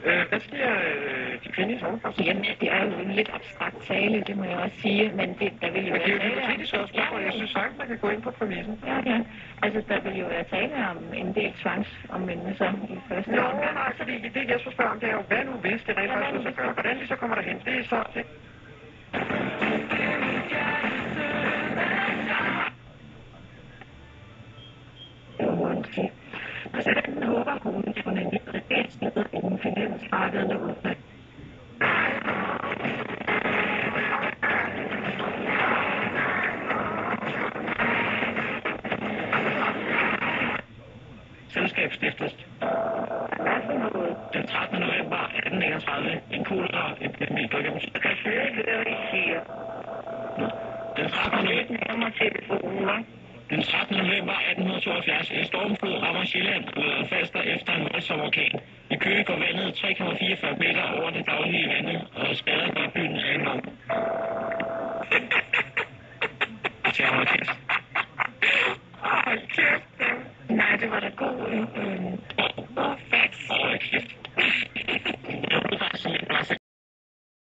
Hvad siger de kvindelige sovnepræster? Jamen, det er jo en lidt abstrakt tale, det må jeg også sige, men der vil jo være tale om... Det er jo et spørgsmål, jeg synes sagt, man kan gå ind på præmissen. Ja. Altså, der vil jo være tale om en del tvangsomvendelser i første omgang. Nej, fordi det jeg så spørger om, det er jo, hvad nu hvis det rent faktisk så gør? Hvordan de så kommer derhen? Det er så det. Præsidenten håber, at hun får en ny regeringsleder inden finansmarkederne åbner. Selskab stiftes den 13. november 1831 en koleraepidemi går igennem. Den 13. november 1872 en stormflod rammer Sjælland og Falster efter en voldsom orkan. I Køge går vandet 3,44 meter over det daglige vande, og skader på byen er enorm. Til amerikansk. Nej, det var da god.